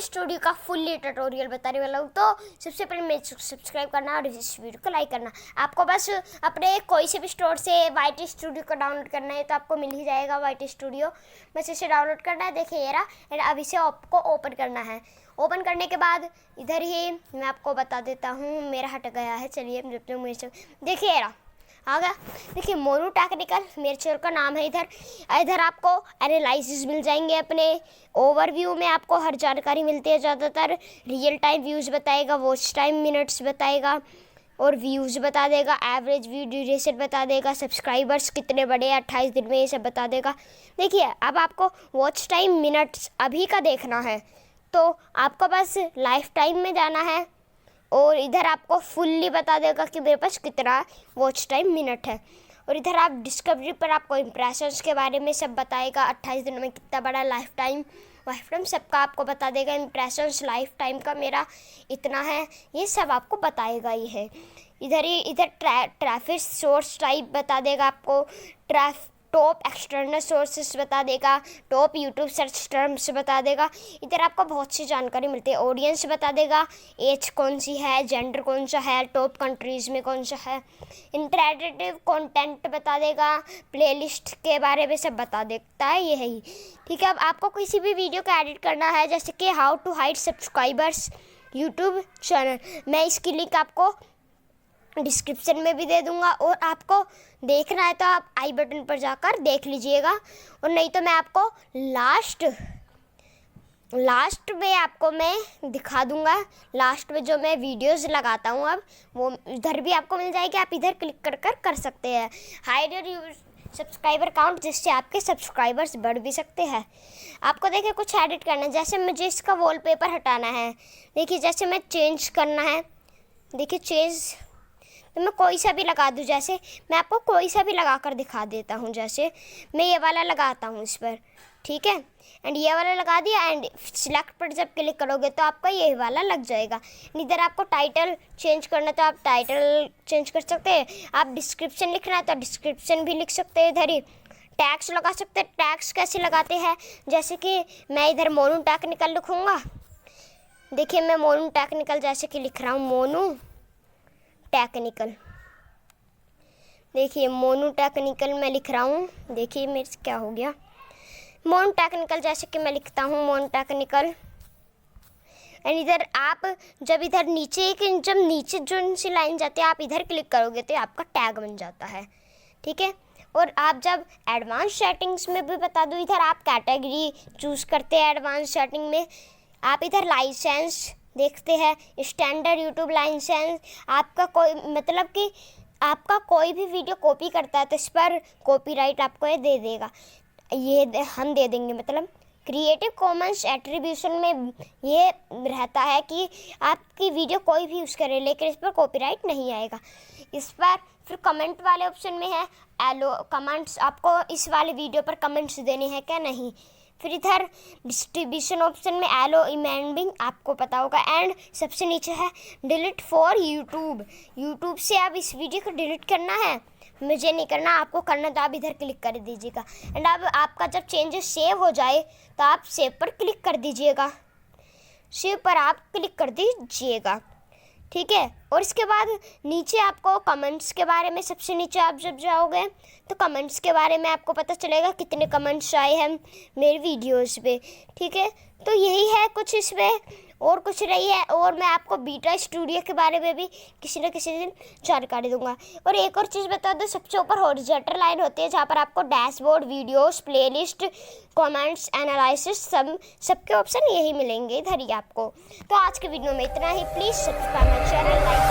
Studio का fully tutorial बताने वाला हूँ। तो सबसे पहले मेरे को सब्सक्राइब करना और इस वीडियो को लाइक करना। आपको बस अपने कोई से भी स्टोर से वाईटी स्टूडियो को डाउनलोड करना है तो आपको मिल ही जाएगा वाईटी स्टूडियो। बस इसे डाउनलोड करना है, देखिए ये रहा। एंड अब इसे आपको ओपन करना है। ओपन करने के बाद इधर ही मैं आपको बता देता हूँ, मेरा हट गया है। चलिए जब तक मुझे देखिए ये रहा आ गया। देखिए मोनू टेक्निकल मेरे चैनल का नाम है। इधर आपको एनालिसिस मिल जाएंगे। अपने ओवरव्यू में आपको हर जानकारी मिलती है। ज़्यादातर रियल टाइम व्यूज़ बताएगा, वॉच टाइम मिनट्स बताएगा और व्यूज़ बता देगा, एवरेज व्यू ड्यूरेशन बता देगा, सब्सक्राइबर्स कितने बड़े 28 दिन में ये सब बता देगा। देखिए अब आपको वॉच टाइम मिनट्स अभी का देखना है तो आपको बस लाइफ टाइम में जाना है और इधर आपको फुल्ली बता देगा कि मेरे पास कितना वॉच टाइम मिनट है। और इधर आप डिस्कवरी पर आपको इम्प्रेशंस के बारे में सब बताएगा, 28 दिनों में कितना बड़ा लाइफ टाइम सबका आपको बता देगा। इम्प्रेशंस लाइफ टाइम का मेरा इतना है, ये सब आपको बताएगा ही है। इधर ट्रैफिक सोर्स टाइप बता देगा आपको, टॉप एक्सटर्नल सोर्सेस बता देगा, टॉप यूट्यूब सर्च टर्म्स बता देगा। इधर आपको बहुत सी जानकारी मिलती है। ऑडियंस बता देगा, एज कौन सी है, जेंडर कौन सा है, टॉप कंट्रीज़ में कौन सा है। इंटरैक्टिव कंटेंट बता देगा, प्लेलिस्ट के बारे में सब बता देता है यही। ठीक है, अब आपको किसी भी वीडियो को एडिट करना है, जैसे कि how to hide subscribers YouTube channel, मैं इसकी लिंक आपको डिस्क्रिप्शन में भी दे दूंगा। और आपको देखना है तो आप आई बटन पर जाकर देख लीजिएगा, और नहीं तो मैं आपको लास्ट में आपको मैं दिखा दूंगा। लास्ट में जो मैं वीडियोस लगाता हूँ अब वो इधर भी आपको मिल जाएगी। आप इधर क्लिक कर सकते हैं हाइड योर सब्सक्राइबर काउंट, जिससे आपके सब्सक्राइबर्स बढ़ भी सकते हैं। आपको देखिए कुछ एडिट करना है, जैसे मुझे इसका वॉलपेपर हटाना है। देखिए जैसे मैं चेंज करना है, देखिए चेंज तो मैं कोई सा भी लगा दूँ। जैसे मैं आपको कोई सा भी लगा कर दिखा देता हूँ। जैसे मैं ये वाला लगाता हूँ इस पर, ठीक है, एंड ये वाला लगा दिया। एंड सिलेक्ट पर जब क्लिक करोगे तो आपका ये वाला लग जाएगा। इधर आपको टाइटल चेंज करना तो आप टाइटल चेंज कर सकते हैं। आप डिस्क्रिप्शन लिखना है तो डिस्क्रिप्शन भी लिख सकते हैं। इधर ही टैग्स लगा सकते हैं। टैग्स कैसे लगाते हैं, जैसे कि मैं इधर मोनू टेक्निकल लिखूँगा। देखिए मैं मोनू टेक्निकल जैसे कि लिख रहा हूँ, मोनू टेक्निकल। देखिए मोनू टेक्निकल मैं लिख रहा हूँ। देखिए मेरे से क्या हो गया, मोनू टेक्निकल जैसे कि मैं लिखता हूँ मोनू टेक्निकल। एंड इधर आप जब इधर नीचे जब नीचे जो सी लाइन जाती है आप इधर क्लिक करोगे तो आपका टैग बन जाता है, ठीक है। और आप जब एडवांस सेटिंग्स में भी बता दूँ, इधर आप कैटेगरी चूज़ करते हैं एडवांस सेटिंग में। आप इधर लाइसेंस देखते हैं, स्टैंडर्ड यूट्यूब लाइसेंस। आपका कोई मतलब कि आपका कोई भी वीडियो कॉपी करता है तो इस पर कॉपीराइट आपको ये दे देगा, ये हम दे देंगे। मतलब क्रिएटिव कॉमन्स एट्रीब्यूशन में ये रहता है कि आपकी वीडियो कोई भी यूज़ करे लेकिन इस पर कॉपीराइट नहीं आएगा। इस पर फिर कमेंट वाले ऑप्शन में है एलो कमेंट्स, आपको इस वाले वीडियो पर कमेंट्स देने हैं क्या नहीं। फिर इधर डिस्ट्रीब्यूशन ऑप्शन में एलो इमेंडिंग आपको पता होगा। एंड सबसे नीचे है डिलीट फॉर यूट्यूब से आप इस वीडियो को डिलीट करना है, मुझे नहीं करना, आपको करना तो आप इधर क्लिक कर दीजिएगा। एंड अब आपका जब चेंजेस सेव हो जाए तो आप सेव पर क्लिक कर दीजिएगा, सेव पर आप क्लिक कर दीजिएगा, ठीक है। और इसके बाद नीचे आपको कमेंट्स के बारे में, सबसे नीचे आप जब जाओगे तो कमेंट्स के बारे में आपको पता चलेगा कितने कमेंट्स आए हैं मेरे वीडियोस पे, ठीक है। तो यही है कुछ इसमें, और कुछ नहीं है। और मैं आपको बीटा स्टूडियो के बारे में भी किसी न किसी दिन जानकारी दूंगा। और एक और चीज़ बता दूं, सबसे ऊपर हॉरिजॉन्टल लाइन होती है जहाँ पर आपको dashboard, videos, playlist, comments, analysis सबके ऑप्शन यही मिलेंगे इधर ही आपको। तो आज के वीडियो में इतना ही। Please subscribe my channel, like.